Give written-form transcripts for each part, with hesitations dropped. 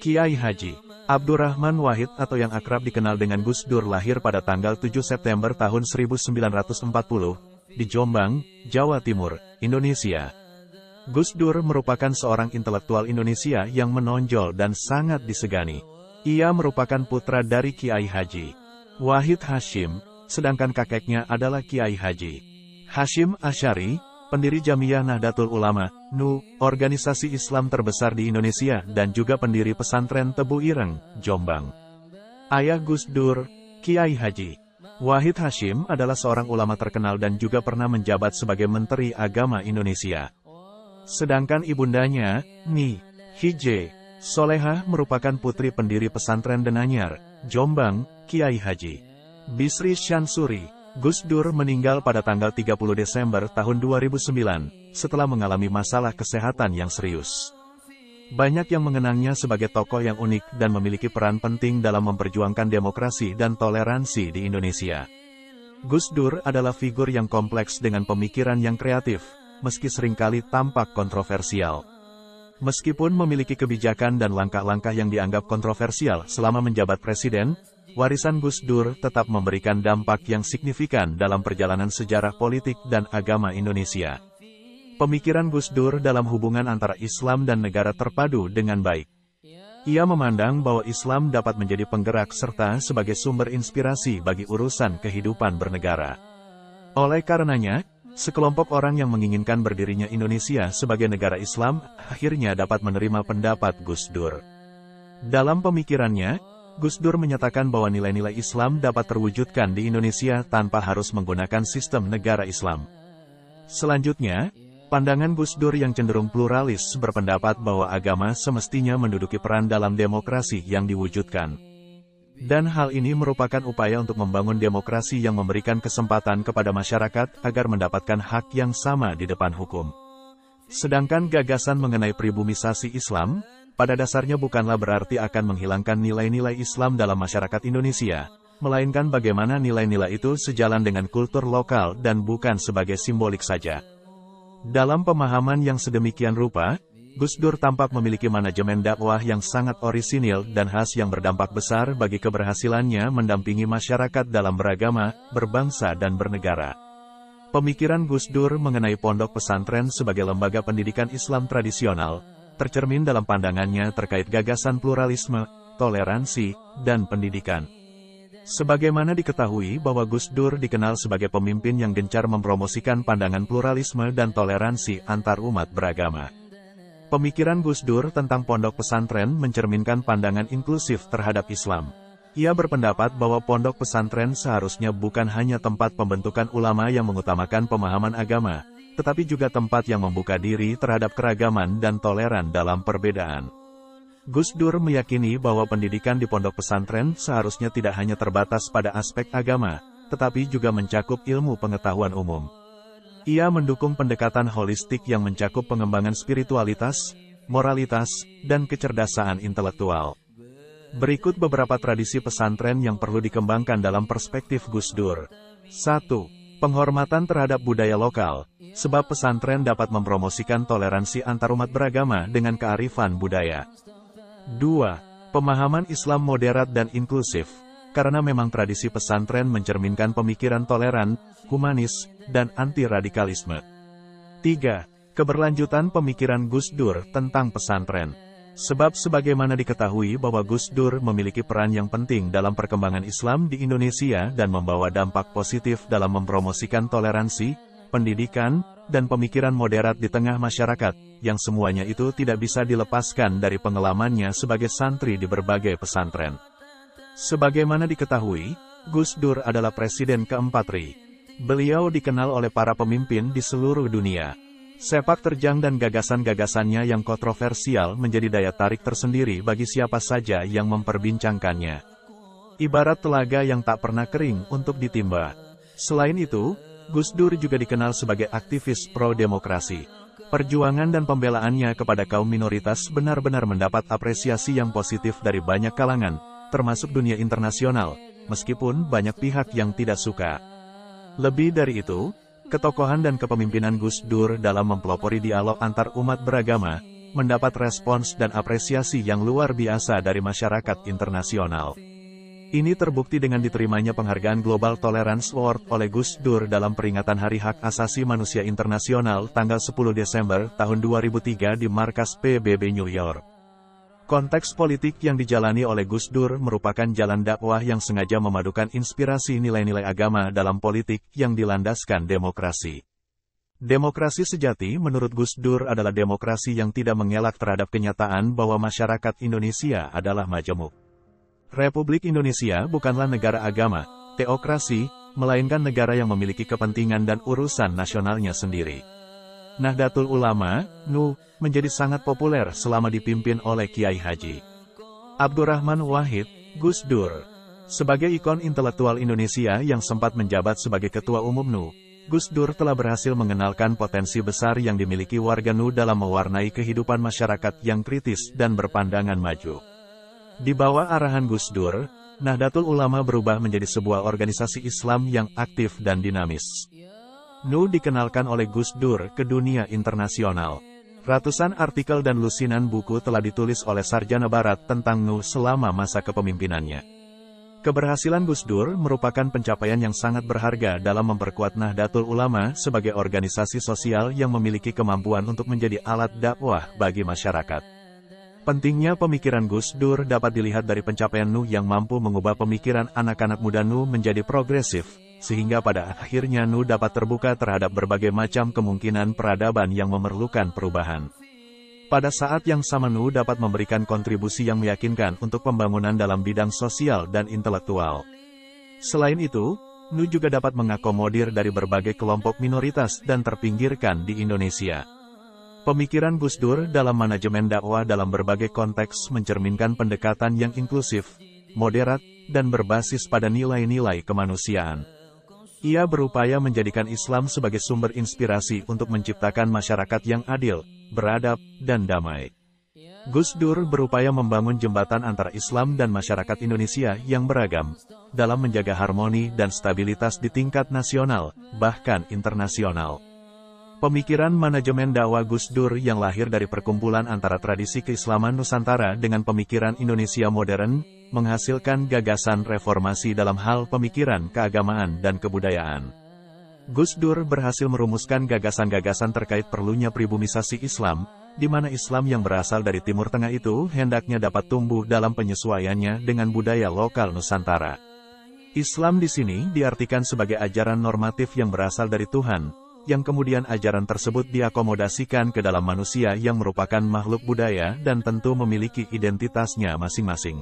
Kiai Haji Abdurrahman Wahid atau yang akrab dikenal dengan Gus Dur lahir pada tanggal 7 September tahun 1940 di Jombang, Jawa Timur, Indonesia. Gus Dur merupakan seorang intelektual Indonesia yang menonjol dan sangat disegani. Ia merupakan putra dari Kiai Haji Wahid Hasyim, sedangkan kakeknya adalah Kiai Haji Hasyim Asy'ari, pendiri Jamiyah Nahdlatul Ulama, NU, organisasi Islam terbesar di Indonesia dan juga pendiri pesantren Tebu Ireng, Jombang. Ayah Gus Dur, Kiai Haji Wahid Hasyim adalah seorang ulama terkenal dan juga pernah menjabat sebagai Menteri Agama Indonesia. Sedangkan ibundanya, Ni Hije Solehah merupakan putri pendiri pesantren Denanyar, Jombang, Kiai Haji Bisri Syansuri. Gus Dur meninggal pada tanggal 30 Desember tahun 2009, setelah mengalami masalah kesehatan yang serius. Banyak yang mengenangnya sebagai tokoh yang unik dan memiliki peran penting dalam memperjuangkan demokrasi dan toleransi di Indonesia. Gus Dur adalah figur yang kompleks dengan pemikiran yang kreatif, meski seringkali tampak kontroversial. Meskipun memiliki kebijakan dan langkah-langkah yang dianggap kontroversial selama menjabat presiden, warisan Gus Dur tetap memberikan dampak yang signifikan dalam perjalanan sejarah politik dan agama Indonesia. Pemikiran Gus Dur dalam hubungan antara Islam dan negara terpadu dengan baik. Ia memandang bahwa Islam dapat menjadi penggerak serta sebagai sumber inspirasi bagi urusan kehidupan bernegara. Oleh karenanya, sekelompok orang yang menginginkan berdirinya Indonesia sebagai negara Islam akhirnya dapat menerima pendapat Gus Dur. Dalam pemikirannya, Gus Dur menyatakan bahwa nilai-nilai Islam dapat terwujudkan di Indonesia tanpa harus menggunakan sistem negara Islam. Selanjutnya, pandangan Gus Dur yang cenderung pluralis berpendapat bahwa agama semestinya menduduki peran dalam demokrasi yang diwujudkan. Dan hal ini merupakan upaya untuk membangun demokrasi yang memberikan kesempatan kepada masyarakat agar mendapatkan hak yang sama di depan hukum. Sedangkan gagasan mengenai pribumisasi Islam, pada dasarnya bukanlah berarti akan menghilangkan nilai-nilai Islam dalam masyarakat Indonesia, melainkan bagaimana nilai-nilai itu sejalan dengan kultur lokal dan bukan sebagai simbolik saja. Dalam pemahaman yang sedemikian rupa, Gus Dur tampak memiliki manajemen dakwah yang sangat orisinil dan khas yang berdampak besar bagi keberhasilannya mendampingi masyarakat dalam beragama, berbangsa dan bernegara. Pemikiran Gus Dur mengenai pondok pesantren sebagai lembaga pendidikan Islam tradisional, tercermin dalam pandangannya terkait gagasan pluralisme, toleransi, dan pendidikan. Sebagaimana diketahui bahwa Gus Dur dikenal sebagai pemimpin yang gencar mempromosikan pandangan pluralisme dan toleransi antar umat beragama. Pemikiran Gus Dur tentang pondok pesantren mencerminkan pandangan inklusif terhadap Islam. Ia berpendapat bahwa pondok pesantren seharusnya bukan hanya tempat pembentukan ulama yang mengutamakan pemahaman agama, tetapi juga tempat yang membuka diri terhadap keragaman dan toleran dalam perbedaan. Gus Dur meyakini bahwa pendidikan di pondok pesantren seharusnya tidak hanya terbatas pada aspek agama, tetapi juga mencakup ilmu pengetahuan umum. Ia mendukung pendekatan holistik yang mencakup pengembangan spiritualitas, moralitas, dan kecerdasaan intelektual. Berikut beberapa tradisi pesantren yang perlu dikembangkan dalam perspektif Gus Dur. 1. Penghormatan terhadap budaya lokal, sebab pesantren dapat mempromosikan toleransi antarumat beragama dengan kearifan budaya. 2. Pemahaman Islam moderat dan inklusif, karena memang tradisi pesantren mencerminkan pemikiran toleran, humanis, dan anti-radikalisme. 3. Keberlanjutan pemikiran Gus Dur tentang pesantren. Sebab sebagaimana diketahui bahwa Gus Dur memiliki peran yang penting dalam perkembangan Islam di Indonesia dan membawa dampak positif dalam mempromosikan toleransi, pendidikan, dan pemikiran moderat di tengah masyarakat, yang semuanya itu tidak bisa dilepaskan dari pengalamannya sebagai santri di berbagai pesantren. Sebagaimana diketahui, Gus Dur adalah presiden keempat RI. Beliau dikenal oleh para pemimpin di seluruh dunia. Sepak terjang dan gagasan-gagasannya yang kontroversial menjadi daya tarik tersendiri bagi siapa saja yang memperbincangkannya. Ibarat telaga yang tak pernah kering untuk ditimba. Selain itu, Gus Dur juga dikenal sebagai aktivis pro-demokrasi. Perjuangan dan pembelaannya kepada kaum minoritas benar-benar mendapat apresiasi yang positif dari banyak kalangan, termasuk dunia internasional, meskipun banyak pihak yang tidak suka. Lebih dari itu, ketokohan dan kepemimpinan Gus Dur dalam mempelopori dialog antar umat beragama, mendapat respons dan apresiasi yang luar biasa dari masyarakat internasional. Ini terbukti dengan diterimanya penghargaan Global Tolerance Award oleh Gus Dur dalam peringatan Hari Hak Asasi Manusia Internasional tanggal 10 Desember tahun 2003 di markas PBB New York. Konteks politik yang dijalani oleh Gus Dur merupakan jalan dakwah yang sengaja memadukan inspirasi nilai-nilai agama dalam politik yang dilandaskan demokrasi. Demokrasi sejati menurut Gus Dur adalah demokrasi yang tidak mengelak terhadap kenyataan bahwa masyarakat Indonesia adalah majemuk. Republik Indonesia bukanlah negara agama, teokrasi, melainkan negara yang memiliki kepentingan dan urusan nasionalnya sendiri. Nahdlatul Ulama, NU, menjadi sangat populer selama dipimpin oleh Kiai Haji Abdurrahman Wahid, Gus Dur. Sebagai ikon intelektual Indonesia yang sempat menjabat sebagai Ketua Umum NU, Gus Dur telah berhasil mengenalkan potensi besar yang dimiliki warga NU dalam mewarnai kehidupan masyarakat yang kritis dan berpandangan maju. Di bawah arahan Gus Dur, Nahdlatul Ulama berubah menjadi sebuah organisasi Islam yang aktif dan dinamis. NU dikenalkan oleh Gus Dur ke dunia internasional. Ratusan artikel dan lusinan buku telah ditulis oleh sarjana barat tentang NU selama masa kepemimpinannya. Keberhasilan Gus Dur merupakan pencapaian yang sangat berharga dalam memperkuat Nahdlatul Ulama sebagai organisasi sosial yang memiliki kemampuan untuk menjadi alat dakwah bagi masyarakat. Pentingnya pemikiran Gus Dur dapat dilihat dari pencapaian NU yang mampu mengubah pemikiran anak-anak muda NU menjadi progresif, sehingga pada akhirnya NU dapat terbuka terhadap berbagai macam kemungkinan peradaban yang memerlukan perubahan. Pada saat yang sama NU dapat memberikan kontribusi yang meyakinkan untuk pembangunan dalam bidang sosial dan intelektual. Selain itu, NU juga dapat mengakomodir dari berbagai kelompok minoritas dan terpinggirkan di Indonesia. Pemikiran Gus Dur dalam manajemen dakwah dalam berbagai konteks mencerminkan pendekatan yang inklusif, moderat, dan berbasis pada nilai-nilai kemanusiaan. Ia berupaya menjadikan Islam sebagai sumber inspirasi untuk menciptakan masyarakat yang adil, beradab, dan damai. Gus Dur berupaya membangun jembatan antara Islam dan masyarakat Indonesia yang beragam, dalam menjaga harmoni dan stabilitas di tingkat nasional, bahkan internasional. Pemikiran manajemen dakwah Gus Dur yang lahir dari perkumpulan antara tradisi keislaman Nusantara dengan pemikiran Indonesia modern, menghasilkan gagasan reformasi dalam hal pemikiran keagamaan dan kebudayaan. Gus Dur berhasil merumuskan gagasan-gagasan terkait perlunya pribumisasi Islam, di mana Islam yang berasal dari Timur Tengah itu hendaknya dapat tumbuh dalam penyesuaiannya dengan budaya lokal Nusantara. Islam di sini diartikan sebagai ajaran normatif yang berasal dari Tuhan, yang kemudian ajaran tersebut diakomodasikan ke dalam manusia yang merupakan makhluk budaya dan tentu memiliki identitasnya masing-masing.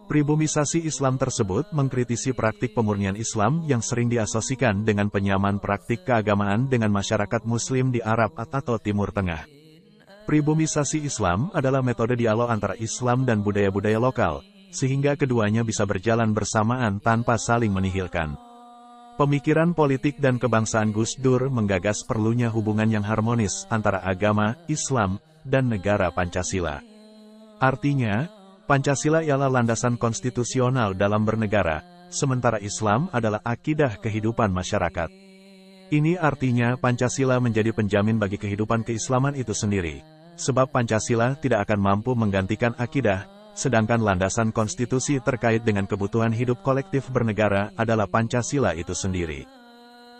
Pribumisasi Islam tersebut mengkritisi praktik pemurnian Islam yang sering diasosiasikan dengan penyamaan praktik keagamaan dengan masyarakat Muslim di Arab atau Timur Tengah. Pribumisasi Islam adalah metode dialog antara Islam dan budaya-budaya lokal, sehingga keduanya bisa berjalan bersamaan tanpa saling menihilkan. Pemikiran politik dan kebangsaan Gus Dur menggagas perlunya hubungan yang harmonis antara agama, Islam, dan negara Pancasila. Artinya, Pancasila ialah landasan konstitusional dalam bernegara, sementara Islam adalah akidah kehidupan masyarakat. Ini artinya Pancasila menjadi penjamin bagi kehidupan keislaman itu sendiri, sebab Pancasila tidak akan mampu menggantikan akidah, sedangkan landasan konstitusi terkait dengan kebutuhan hidup kolektif bernegara adalah Pancasila itu sendiri.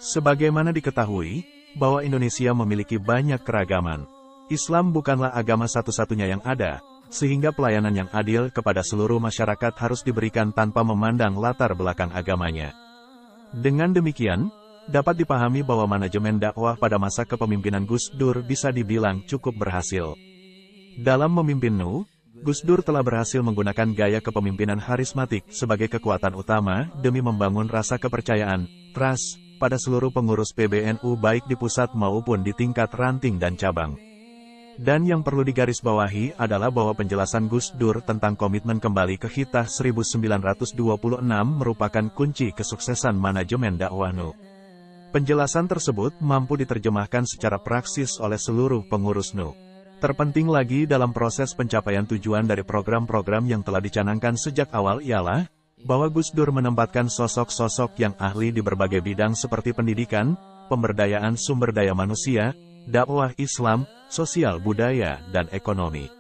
Sebagaimana diketahui, bahwa Indonesia memiliki banyak keragaman. Islam bukanlah agama satu-satunya yang ada, sehingga pelayanan yang adil kepada seluruh masyarakat harus diberikan tanpa memandang latar belakang agamanya. Dengan demikian, dapat dipahami bahwa manajemen dakwah pada masa kepemimpinan Gus Dur bisa dibilang cukup berhasil. Dalam memimpin NU, Gus Dur telah berhasil menggunakan gaya kepemimpinan karismatik sebagai kekuatan utama demi membangun rasa kepercayaan, trust, pada seluruh pengurus PBNU baik di pusat maupun di tingkat ranting dan cabang. Dan yang perlu digarisbawahi adalah bahwa penjelasan Gus Dur tentang komitmen kembali ke Hitah 1926 merupakan kunci kesuksesan manajemen dakwah NU. Penjelasan tersebut mampu diterjemahkan secara praksis oleh seluruh pengurus NU. Terpenting lagi dalam proses pencapaian tujuan dari program-program yang telah dicanangkan sejak awal ialah bahwa Gus Dur menempatkan sosok-sosok yang ahli di berbagai bidang seperti pendidikan, pemberdayaan sumber daya manusia, dakwah Islam, sosial budaya dan ekonomi.